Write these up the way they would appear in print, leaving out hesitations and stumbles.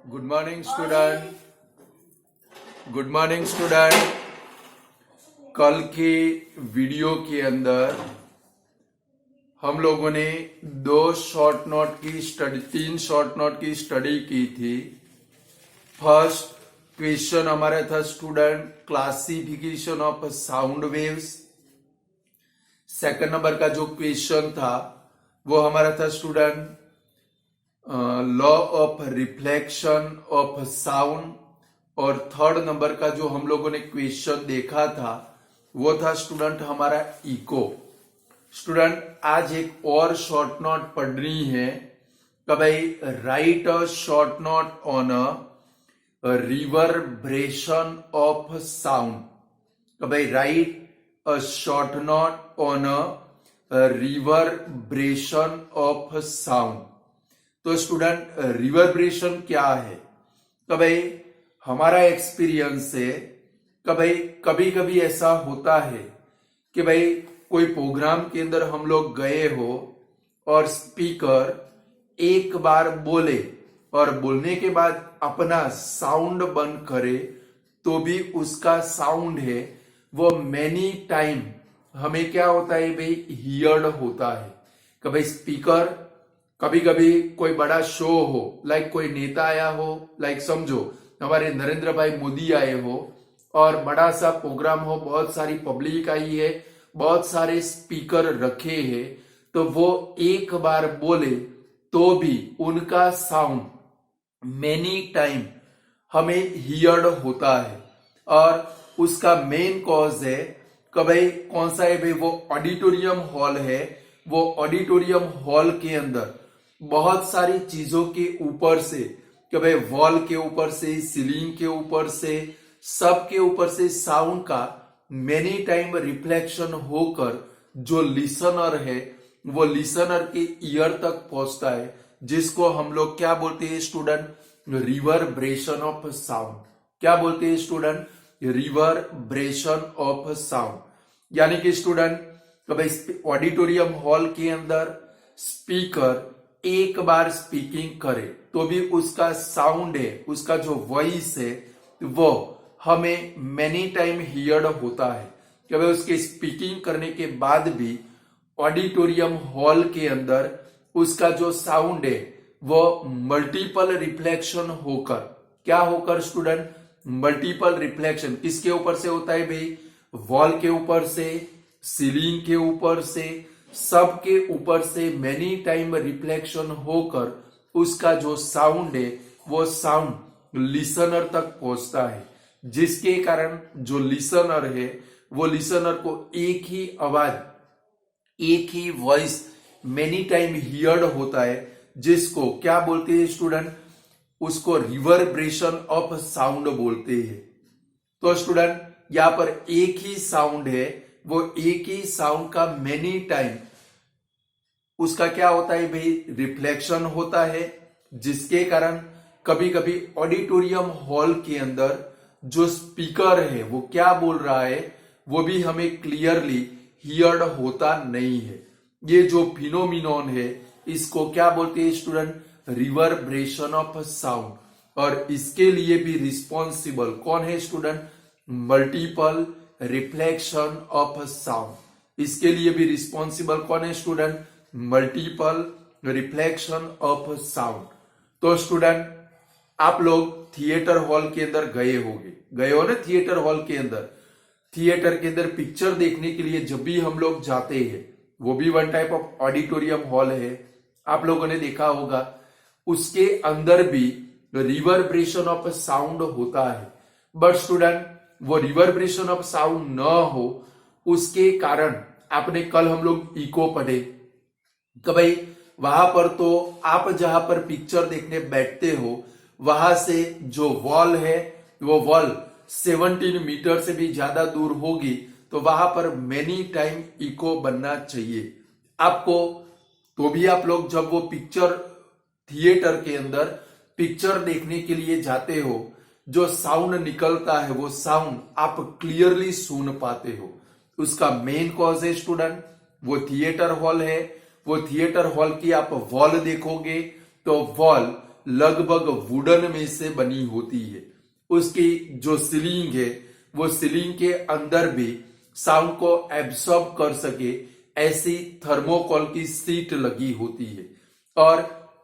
Good morning student. Good morning student. कल के video के अंदर हम लोगों ने तीन शॉर्ट नोट की स्टडी की थी। फर्स्ट क्वेश्चन हमारा था student classification of sound waves. Second number का जो क्वेश्चन था वो हमारा था student law of reflection of sound. और थर्ड नंबर का जो हम लोगों ने क्वेश्चन देखा था वो था स्टूडेंट हमारा इको। स्टूडेंट आज एक और शॉर्ट नोट पढ़नी है कि भाई right a short note on a reverberation of sound. कि भाई right a short note on a reverberation of sound. तो स्टूडेंट रिवर्ब्रेशन क्या है? तो भाई हमारा एक्सपीरियंस है कि भाई कभी कभी ऐसा होता है कि भाई कोई प्रोग्राम के अंदर हम लोग गए हो और स्पीकर एक बार बोले और बोलने के बाद अपना साउंड बंद करे तो भी उसका साउंड है वो मैनी टाइम हमें क्या होता है भाई हियर्ड होता है। कि भाई स्पीकर कभी कभी कोई बड़ा शो हो, लाइक कोई नेता आया हो, लाइक समझो हमारे नरेंद्र भाई मोदी आए हो और बड़ा सा प्रोग्राम हो, बहुत सारी पब्लिक आई है, बहुत सारे स्पीकर रखे हैं, तो वो एक बार बोले तो भी उनका साउंड मेनी टाइम हमें हियर्ड होता है। और उसका मेन कॉज है कि भाई कौन सा है भाई, वो ऑडिटोरियम हॉल है। वो ऑडिटोरियम हॉल के अंदर बहुत सारी चीजों के ऊपर से, कि भाई वॉल के ऊपर से, सीलिंग के ऊपर से, सब के ऊपर से साउंड का मेनी टाइम रिफ्लेक्शन होकर जो लिसनर है वो लिसनर के ईयर तक पहुंचता है, जिसको हम लोग क्या बोलते हैं स्टूडेंट, रिवर्ब्रेशन ऑफ साउंड। क्या बोलते हैं स्टूडेंट? Reverberation of sound. यानी कि स्टूडेंट ऑडिटोरियम हॉल के अंदर स्पीकर एक बार स्पीकिंग करे तो भी उसका साउंड है, उसका जो वॉइस है वो हमें मेनी टाइम हियर्ड होता है। कि भाई उसके स्पीकिंग करने के बाद भी ऑडिटोरियम हॉल के अंदर उसका जो साउंड है वो मल्टीपल रिफ्लेक्शन होकर, क्या होकर स्टूडेंट? मल्टीपल रिफ्लेक्शन किसके ऊपर से होता है भाई? वॉल के ऊपर से, सीलिंग के ऊपर से, सब के ऊपर से मेनी टाइम रिफ्लेक्शन होकर उसका जो साउंड है वो साउंड लिसनर तक पहुंचता है, जिसके कारण जो लिसनर है वो लिसनर को एक ही आवाज, एक ही वॉइस मेनी टाइम हियर्ड होता है, जिसको क्या बोलते हैं स्टूडेंट? उसको रिवर्ब्रेशन ऑफ साउंड बोलते हैं। तो स्टूडेंट यहां पर एक ही साउंड है, वो एक ही साउंड का मेनी टाइम उसका क्या होता है भाई? रिफ्लेक्शन होता है, जिसके कारण कभी कभी ऑडिटोरियम हॉल के अंदर जो स्पीकर है वो क्या बोल रहा है वो भी हमें क्लियरली हियर्ड होता नहीं है। ये जो फिनोमिनॉन है इसको क्या बोलते हैं स्टूडेंट? Reverberation of sound. और इसके लिए भी रिस्पॉन्सिबल कौन है student? Multiple reflection of sound. इसके लिए भी रिस्पॉन्सिबल कौन है student? Multiple reflection of sound. तो स्टूडेंट आप लोग थिएटर हॉल के अंदर गए हो ना? थिएटर हॉल के अंदर, थिएटर के अंदर पिक्चर देखने के लिए जब भी हम लोग जाते हैं, वो भी one type of auditorium hall है, आप लोगों ने देखा होगा, उसके अंदर भी रिवर्ब्रेशन ऑफ साउंड होता है। बट स्टूडेंट वो रिवर्ब्रेशन ऑफ साउंड न हो उसके कारण आपने कल हम लोग इको पढ़े कि भाई वहां पर तो आप जहां पर पिक्चर देखने बैठते हो वहां से जो वॉल है वो वॉल 17 मीटर से भी ज्यादा दूर होगी, तो वहां पर मेनी टाइम इको बनना चाहिए आपको। तो भी आप लोग जब वो पिक्चर थिएटर के अंदर पिक्चर देखने के लिए जाते हो, जो साउंड निकलता है वो साउंड आप क्लियरली सुन पाते हो। उसका मेन कॉज है स्टूडेंट वो थिएटर हॉल है। वो थिएटर हॉल की आप वॉल देखोगे तो वॉल लगभग वुडन में से बनी होती है। उसकी जो सीलिंग है वो सीलिंग के अंदर भी साउंड को एब्सॉर्ब कर सके ऐसी थर्मोकोल की सीट लगी होती है, और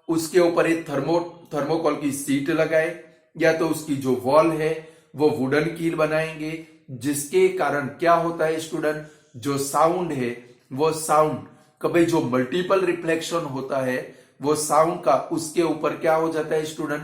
उसके ऊपर एक थर्मोकोल की सीट लगाए या तो उसकी जो वॉल है वो वुडन की बनाएंगे, जिसके कारण क्या होता है स्टूडेंट, जो साउंड है वो साउंड कभी जो मल्टीपल रिफ्लेक्शन होता है वो साउंड का उसके ऊपर क्या हो जाता है स्टूडेंट,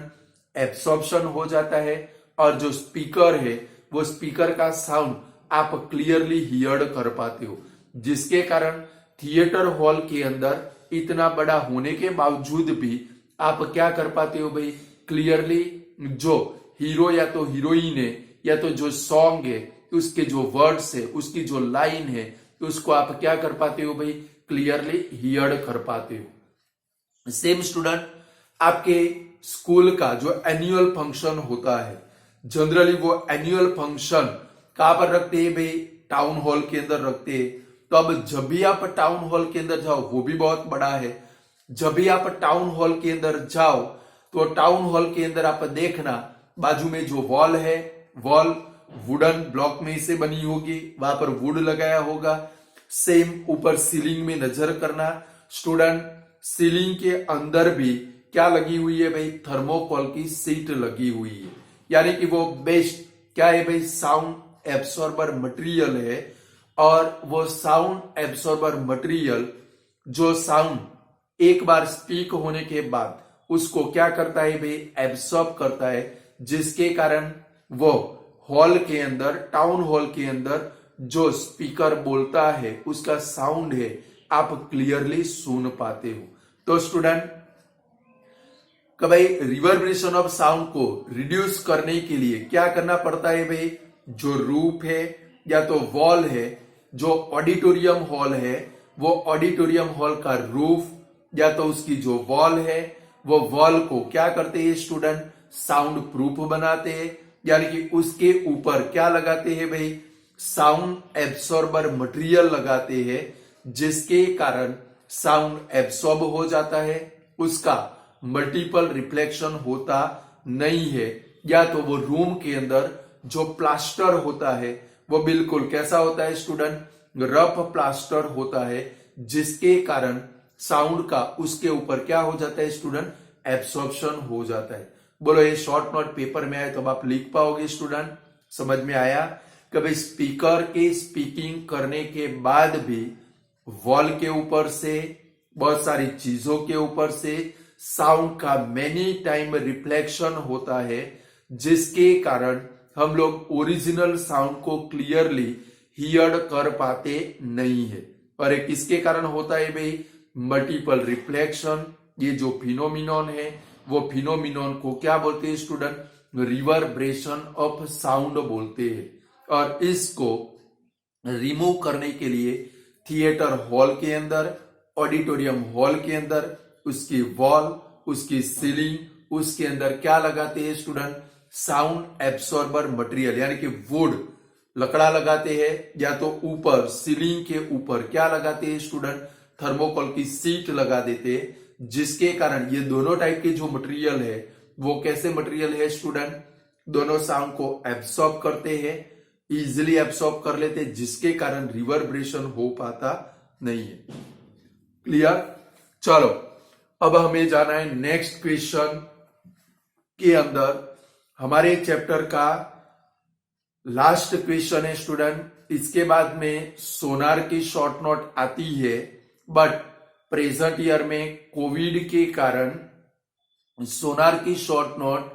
एब्सॉर्प्शन हो जाता है, और जो स्पीकर है वो स्पीकर का साउंड आप क्लियरली हियर कर पाते हो, जिसके कारण थिएटर हॉल के अंदर इतना बड़ा होने के बावजूद भी आप क्या कर पाते हो भाई, क्लियरली जो हीरो या तो हीरोइन है या तो जो सॉन्ग है उसके जो वर्ड्स है उसकी जो लाइन है उसको आप क्या कर पाते हो भाई, क्लियरली हियर कर पाते हो। सेम स्टूडेंट, आपके स्कूल का जो एनुअल फंक्शन होता है, जनरली वो एनुअल फंक्शन कहां पर रखते हैं भाई, टाउन हॉल के अंदर रखते हैं। तो अब जब भी आप टाउन हॉल के अंदर जाओ, वो भी बहुत बड़ा है, जब भी आप टाउन हॉल के अंदर जाओ तो टाउन हॉल के अंदर आप देखना बाजू में जो वॉल है, वॉल वुडन ब्लॉक में से बनी होगी, वहां पर वुड लगाया होगा। सेम ऊपर सीलिंग में नजर करना स्टूडेंट, सीलिंग के अंदर भी क्या लगी हुई है भाई, थर्मोकोल की सीट लगी हुई है, यानी कि वो बेस्ट क्या है भाई, साउंड एब्सॉर्बर मटेरियल है। और वो साउंड एब्सॉर्बर मटेरियल जो साउंड एक बार स्पीक होने के बाद उसको क्या करता है भाई, एब्सॉर्ब करता है, जिसके कारण वो हॉल के अंदर, टाउन हॉल के अंदर जो स्पीकर बोलता है उसका साउंड है आप क्लियरली सुन पाते हो। तो स्टूडेंट, भाई रिवर्बरेशन ऑफ साउंड को रिड्यूस करने के लिए क्या करना पड़ता है भाई, जो रूफ है या तो वॉल है, जो ऑडिटोरियम हॉल है वो ऑडिटोरियम हॉल का रूफ या तो उसकी जो वॉल है वो वॉल को क्या करते हैं स्टूडेंट, साउंड प्रूफ बनाते हैं, यानी कि उसके ऊपर क्या लगाते हैं भाई, साउंड एब्सॉर्बर मटेरियल लगाते हैं, जिसके कारण साउंड एब्सॉर्ब हो जाता है, उसका मल्टीपल रिफ्लेक्शन होता नहीं है। या तो वो रूम के अंदर जो प्लास्टर होता है वो बिल्कुल कैसा होता है स्टूडेंट, रफ प्लास्टर होता है, जिसके कारण साउंड का उसके ऊपर क्या हो जाता है स्टूडेंट, एब्सॉर्प्शन हो जाता है। बोलो ये शॉर्ट नोट पेपर में आए तो आप लिख पाओगे स्टूडेंट, समझ में आया। कभी स्पीकर के स्पीकिंग करने के बाद भी वॉल के ऊपर से, बहुत सारी चीजों के ऊपर से साउंड का मेनी टाइम रिफ्लेक्शन होता है, जिसके कारण हम लोग ओरिजिनल साउंड को क्लियरली हियर कर पाते नहीं है। और एक किसके कारण होता है भाई, मल्टीपल रिफ्लेक्शन। ये जो फिनोमिनॉन है वो फिनोमिनॉन को क्या बोलते हैं स्टूडेंट, रिवर्बरेशन ऑफ साउंड बोलते हैं। और इसको रिमूव करने के लिए थिएटर हॉल के अंदर, ऑडिटोरियम हॉल के अंदर उसकी वॉल, उसकी सीलिंग, उसके अंदर क्या लगाते हैं स्टूडेंट, साउंड एब्सॉर्बर मटेरियल, यानी कि वुड लकड़ा लगाते हैं, या तो ऊपर सीलिंग के ऊपर क्या लगाते हैं स्टूडेंट, थर्मोकोल की सीट लगा देते हैं, जिसके कारण ये दोनों टाइप के जो मटेरियल है वो कैसे मटेरियल है स्टूडेंट, दोनों साउंड को एब्सॉर्ब करते हैं, इजिली एब्सॉर्ब कर लेते हैं, जिसके कारण रिवर्बरेशन हो पाता नहीं है। क्लियर। चलो अब हमें जाना है नेक्स्ट क्वेश्चन के अंदर। हमारे चैप्टर का लास्ट क्वेश्चन है स्टूडेंट। इसके बाद में सोनार की शॉर्ट नोट आती है, बट प्रेजेंट ईयर में कोविड के कारण सोनार की शॉर्ट नोट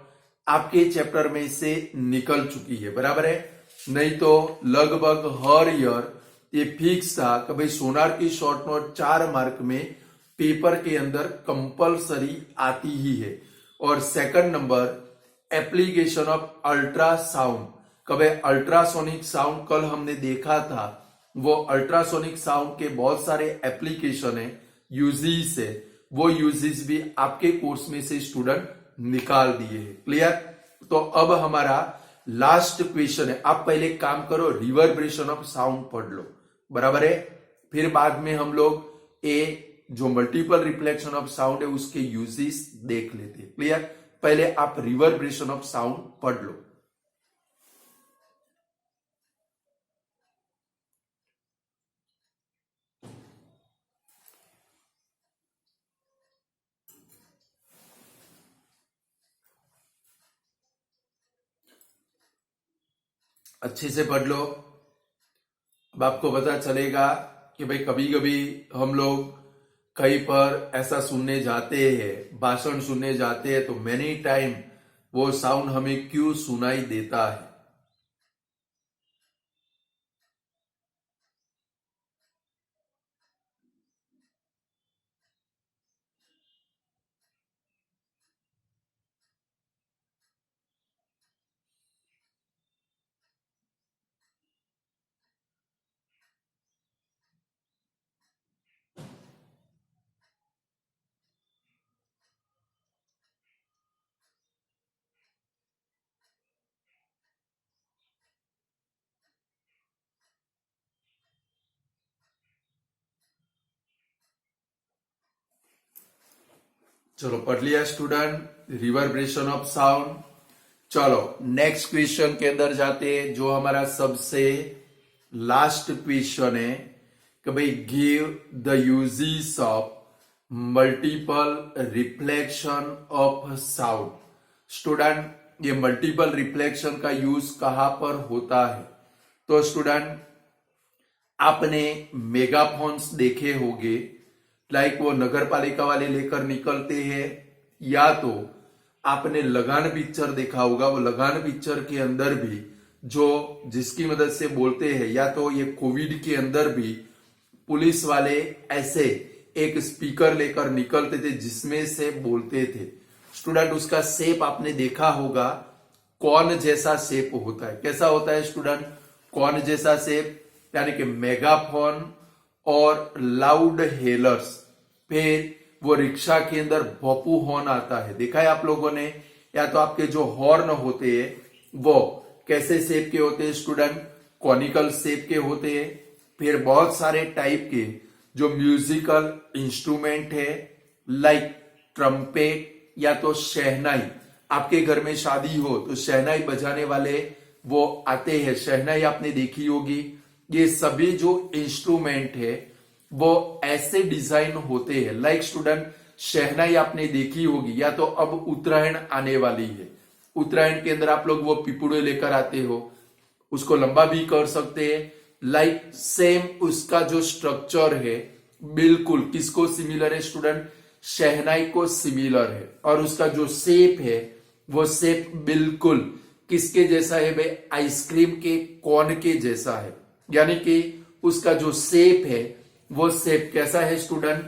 आपके चैप्टर में से निकल चुकी है, बराबर है। नहीं तो लगभग हर ईयर ये फिक्स था कि भाई सोनार की शॉर्ट नोट 4 मार्क में पेपर के अंदर कंपलसरी आती ही है। और second number application of ultrasound, कभी अल्ट्रासोनिक साउंड कल हमने देखा था, वो अल्ट्रासोनिक साउंड के बहुत सारे एप्लीकेशन है, यूजेस है, वो यूजेस भी आपके कोर्स में से स्टूडेंट निकाल दिए हैं। क्लियर। तो अब हमारा लास्ट क्वेश्चन है, आप पहले काम करो रिवर्बरेशन ऑफ साउंड पढ़ लो, बराबर है। फिर बाद में हम लोग ए जो मल्टीपल रिफ्लेक्शन ऑफ साउंड है उसके यूजेस देख लेते हैं। क्लियर? पहले आप रिवर्बरेशन ऑफ साउंड पढ़ लो। अच्छे से पढ़ लो। अब आपको पता चलेगा कि भाई कभी कभी हम लोग कहीं पर ऐसा सुनने जाते हैं, भाषण सुनने जाते हैं, तो मेनी टाइम वो साउंड हमें क्यों सुनाई देता है। चलो पढ़ लिया स्टूडेंट, रिवर्बरेशन ऑफ साउंड। चलो नेक्स्ट क्वेश्चन के अंदर जाते हैं, जो हमारा सबसे लास्ट क्वेश्चन है कि भाई give the uses of multiple reflection of sound. Student, ये मल्टीपल रिफ्लेक्शन का यूज कहां पर होता है? तो स्टूडेंट, आपने मेगाफोन्स देखे होंगे, लाइक वो नगर पालिका वाले लेकर निकलते हैं, या तो आपने लगान पिक्चर देखा होगा, वो लगान पिक्चर के अंदर भी जो जिसकी मदद से बोलते हैं, या तो ये कोविड के अंदर भी पुलिस वाले ऐसे एक स्पीकर लेकर निकलते थे जिसमें से बोलते थे। स्टूडेंट, उसका शेप आपने देखा होगा, कौन जैसा शेप होता है। कैसा होता है स्टूडेंट? कौन जैसा शेप, यानी कि मेगाफोन और लाउड हेलर्स। फिर वो रिक्शा के अंदर भोपू हॉर्न आता है, देखा है आप लोगों ने? या तो आपके जो हॉर्न होते हैं वो कैसे शेप के होते हैं स्टूडेंट? कॉनिकल शेप के होते हैं। फिर बहुत सारे टाइप के जो म्यूजिकल इंस्ट्रूमेंट है, लाइक ट्रम्पेट या तो शहनाई। आपके घर में शादी हो तो शहनाई बजाने वाले वो आते हैं, शहनाई आपने देखी होगी। ये सभी जो इंस्ट्रूमेंट है वो ऐसे डिजाइन होते हैं, लाइक स्टूडेंट शहनाई आपने देखी होगी, या तो अब उत्तरायण आने वाली है, उत्तरायण के अंदर आप लोग वो पिपुड़े लेकर आते हो, उसको लंबा भी कर सकते हैं। लाइक सेम उसका जो स्ट्रक्चर है बिल्कुल किसको सिमिलर है स्टूडेंट? शहनाई को सिमिलर है। और उसका जो शेप है वो शेप बिल्कुल किसके जैसा है भाई? आइसक्रीम के कोन के जैसा है। यानी कि उसका जो शेप है वो शेप कैसा है स्टूडेंट?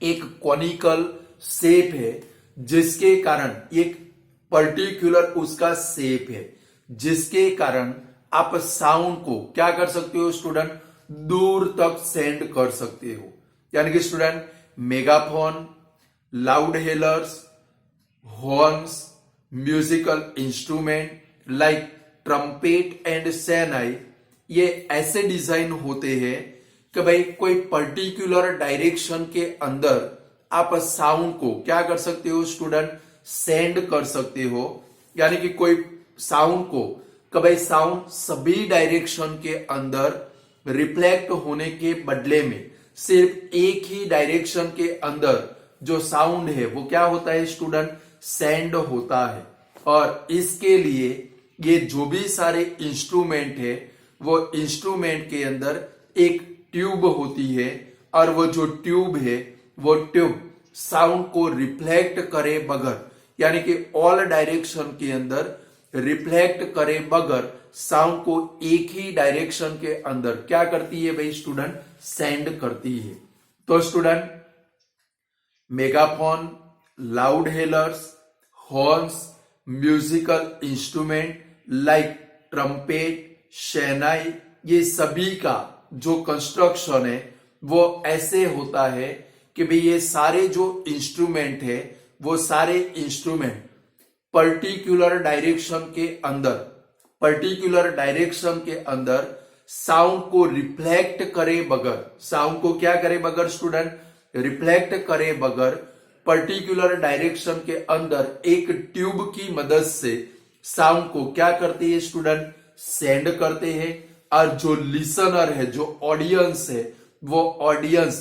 एक कॉनिकल शेप है, जिसके कारण एक पर्टिकुलर उसका शेप है, जिसके कारण आप साउंड को क्या कर सकते हो स्टूडेंट? दूर तक सेंड कर सकते हो। यानी कि student megaphone, loud hailers, horns, musical instrument like trumpet and shehnai, ये ऐसे डिजाइन होते हैं कि भाई कोई पर्टिकुलर डायरेक्शन के अंदर आप साउंड को क्या कर सकते हो स्टूडेंट? सेंड कर सकते हो। यानी कि कोई साउंड को कि भाई साउंड सभी डायरेक्शन के अंदर रिफ्लेक्ट होने के बदले में सिर्फ एक ही डायरेक्शन के अंदर जो साउंड है वो क्या होता है स्टूडेंट? सेंड होता है। और इसके लिए ये जो भी सारे इंस्ट्रूमेंट है वो इंस्ट्रूमेंट के अंदर एक ट्यूब होती है, और वो जो ट्यूब है वो ट्यूब साउंड को रिफ्लेक्ट करे बगैर, यानी कि ऑल डायरेक्शन के अंदर रिफ्लेक्ट करे बगैर साउंड को एक ही डायरेक्शन के अंदर क्या करती है भाई स्टूडेंट? सेंड करती है। तो student megaphone, loud hailers, horns, musical instrument like trumpet, shehnai, ये सभी का जो कंस्ट्रक्शन है वो ऐसे होता है कि भाई ये सारे जो इंस्ट्रूमेंट है वो सारे इंस्ट्रूमेंट पर्टिकुलर डायरेक्शन के अंदर साउंड को रिफ्लेक्ट करे बगैर, साउंड को क्या करे बगैर स्टूडेंट? रिफ्लेक्ट करे बगैर पर्टिकुलर डायरेक्शन के अंदर एक ट्यूब की मदद से साउंड को क्या करते हैं स्टूडेंट, सेंड करते हैं। और जो लिसनर है, जो ऑडियंस है, वो ऑडियंस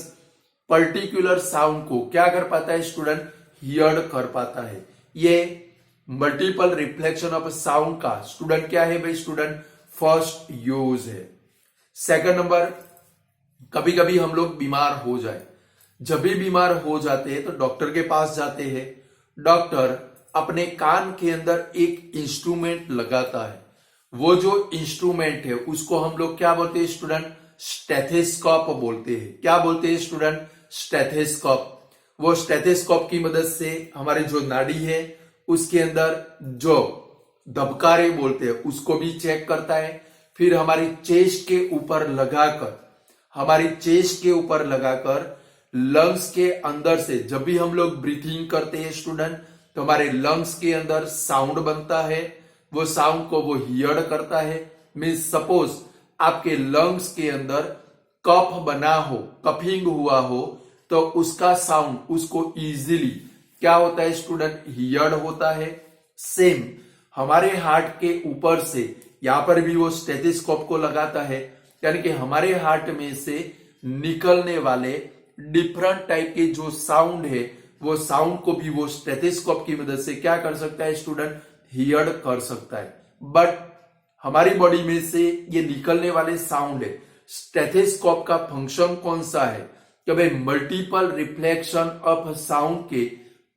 पर्टिकुलर साउंड को क्या कर पाता है स्टूडेंट, हियर कर पाता है। ये मल्टीपल रिफ्लेक्शन ऑफ साउंड का स्टूडेंट क्या है भाई स्टूडेंट, फर्स्ट यूज है। सेकंड नंबर, कभी कभी हम लोग बीमार हो जाए, जब भी बीमार हो जाते हैं तो डॉक्टर के पास जाते हैं। डॉक्टर अपने कान के अंदर एक इंस्ट्रूमेंट लगाता है, वो जो इंस्ट्रूमेंट है उसको हम लोग क्या बोलते हैं स्टूडेंट, स्टेथोस्कोप बोलते हैं। क्या बोलते हैं स्टूडेंट, स्टेथोस्कोप। वो स्टेथोस्कोप की मदद से हमारे जो नाड़ी है उसके अंदर जो धबकारे बोलते हैं उसको भी चेक करता है। फिर हमारी चेस्ट के ऊपर लगाकर लंग्स के अंदर से जब भी हम लोग ब्रीथिंग करते हैं स्टूडेंट, तो हमारे लंग्स के अंदर साउंड बनता है। वो साउंड को वो हियर करता है। मीन्स सपोज आपके लंग्स के अंदर कफ बना हो, कफिंग हुआ हो, तो उसका साउंड उसको इजीली क्या होता है स्टूडेंट, हियर्ड होता है। सेम हमारे हार्ट के ऊपर से यहां पर भी वो स्टेथोस्कोप को लगाता है, यानी कि हमारे हार्ट में से निकलने वाले डिफरेंट टाइप के जो साउंड है, वो साउंड को भी वो स्टेथोस्कोप की मदद से क्या कर सकता है स्टूडेंट, हियर्ड कर सकता है। बट हमारी बॉडी में से ये निकलने वाले साउंड है, स्टेथोस्कोप का फंक्शन कौन सा है कि भाई मल्टीपल रिफ्लेक्शन ऑफ साउंड के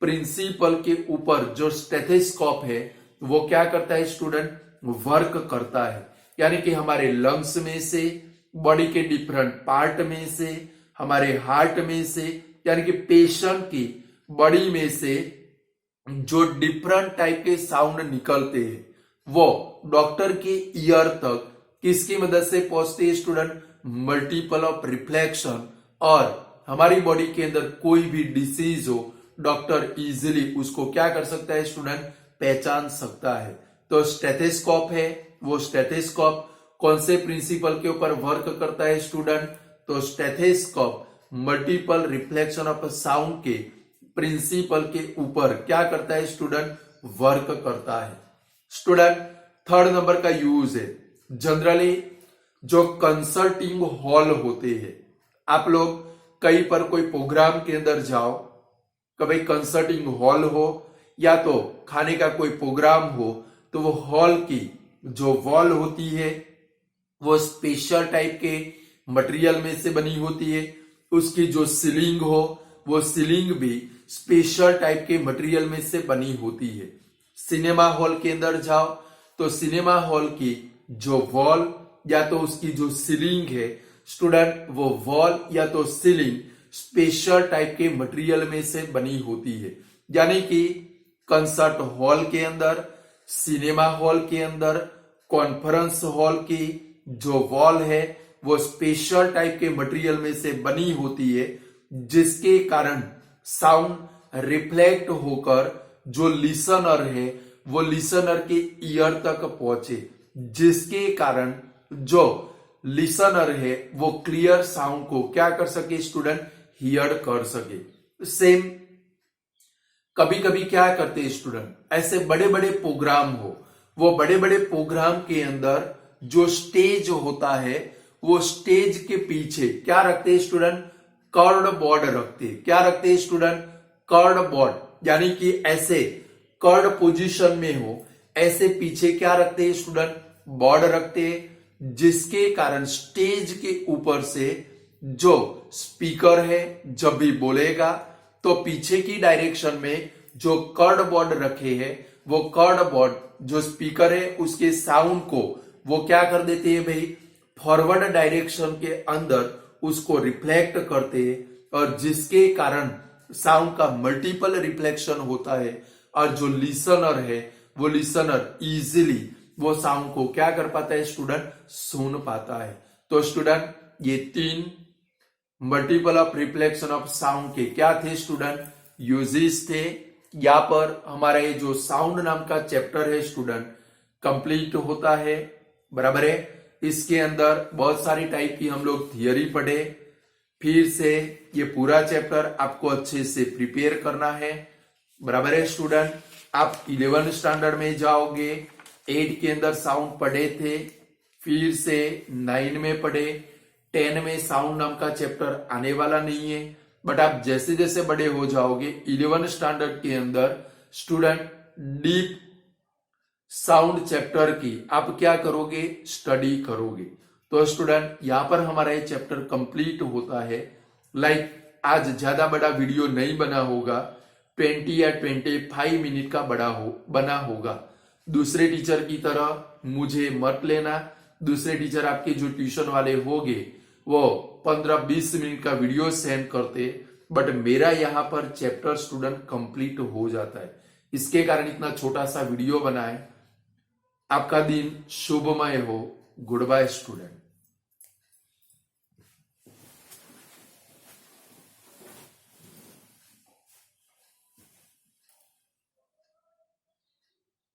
प्रिंसिपल के ऊपर जो स्टेथोस्कोप है वो क्या करता है स्टूडेंट, वर्क करता है। यानी कि हमारे लंग्स में से, बॉडी के डिफरेंट पार्ट में से, हमारे हार्ट में से, यानी कि पेशेंट की बॉडी में से जो डिफरेंट टाइप के साउंड निकलते हैं वो डॉक्टर के ईयर तक किसकी मदद से पहुंचते हैं स्टूडेंट, मल्टीपल ऑफ रिफ्लेक्शन। और हमारी बॉडी के अंदर कोई भी डिसीज हो, डॉक्टर इजीली उसको क्या कर सकता है स्टूडेंट, पहचान सकता है। तो स्टेथोस्कोप है, वो स्टेथोस्कोप कौन से प्रिंसिपल के ऊपर वर्क करता है स्टूडेंट, तो stethoscope multiple reflection of sound के प्रिंसिपल के ऊपर क्या करता है स्टूडेंट, वर्क करता है। स्टूडेंट थर्ड नंबर का यूज है, जनरली जो कंसल्टिंग हॉल होते हैं, आप लोग कहीं पर कोई प्रोग्राम के अंदर जाओ, कभी कंसल्टिंग हॉल हो या तो खाने का कोई प्रोग्राम हो, तो वो हॉल की जो वॉल होती है वो स्पेशल टाइप के मटेरियल में से बनी होती है। उसकी जो सीलिंग हो वो सीलिंग भी स्पेशल टाइप के मटेरियल में से बनी होती है। सिनेमा हॉल के अंदर जाओ तो सिनेमा हॉल की जो वॉल या तो उसकी जो सीलिंग है स्टूडेंट, वो वॉल या तो सीलिंग स्पेशल टाइप के मटेरियल में से बनी होती है। यानी कि कंसर्ट हॉल के अंदर, सिनेमा हॉल के अंदर, कॉन्फ्रेंस हॉल की जो वॉल है वो स्पेशल टाइप के मटेरियल में से बनी होती है, जिसके कारण साउंड रिफ्लेक्ट होकर जो लिसनर है वो लिसनर के ईयर तक पहुंचे, जिसके कारण जो लिसनर है वो क्लियर साउंड को क्या कर सके स्टूडेंट, हियर कर सके। सेम कभी कभी क्या करते हैं स्टूडेंट, ऐसे बड़े बड़े प्रोग्राम हो, वो बड़े बड़े प्रोग्राम के अंदर जो स्टेज होता है वो स्टेज के पीछे क्या रखते हैं स्टूडेंट, कर्ड बोर्ड रखते हैं। क्या रखते हैं स्टूडेंट, कर्ड बोर्ड, यानी कि ऐसे कर्ड पोजीशन में हो ऐसे पीछे क्या रखते हैं स्टूडेंट, बोर्ड रखते हैं, जिसके कारण स्टेज के ऊपर से जो स्पीकर है जब भी बोलेगा तो पीछे की डायरेक्शन में जो कर्ड बोर्ड रखे हैं वो कर्ड बोर्ड जो स्पीकर है उसके साउंड को वो क्या कर देते हैं भाई, फॉरवर्ड डायरेक्शन के अंदर उसको रिफ्लेक्ट करते हैं, और जिसके कारण साउंड का मल्टीपल रिफ्लेक्शन होता है और जो लिसनर है वो लिसनर इजीली वो साउंड को क्या कर पाता है स्टूडेंट, सुन पाता है। तो स्टूडेंट ये तीन multiple of reflection of sound के क्या थे स्टूडेंट, यूजेस थे। यहाँ पर हमारा ये जो साउंड नाम का चैप्टर है स्टूडेंट कंप्लीट होता है, बराबर है। इसके अंदर बहुत सारी टाइप की हम लोग थियरी पढ़े, फिर से ये पूरा चैप्टर आपको अच्छे से प्रिपेयर करना है, बराबर है स्टूडेंट। आप 11 स्टैंडर्ड में जाओगे, 8 के अंदर साउंड पढ़े थे, फिर से 9 में पढ़े, 10 में साउंड नाम का चैप्टर आने वाला नहीं है, बट आप जैसे जैसे बड़े हो जाओगे 11 स्टैंडर्ड के अंदर स्टूडेंट डीप साउंड चैप्टर की आप क्या करोगे, स्टडी करोगे। तो स्टूडेंट यहां पर हमारा ये चैप्टर कंप्लीट होता है। आज ज्यादा बड़ा वीडियो नहीं बना होगा, 20 या 25 मिनट का बना होगा। दूसरे टीचर की तरह मुझे मत लेना। दूसरे टीचर आपके जो ट्यूशन वाले होंगे वो 15-20 मिनट का वीडियो सेंड करते, बट मेरा यहाँ पर चैप्टर स्टूडेंट कंप्लीट हो जाता है। इसके कारण इतना छोटा सा वीडियो बना है। आपका दिन शुभमय हो। Good bye student.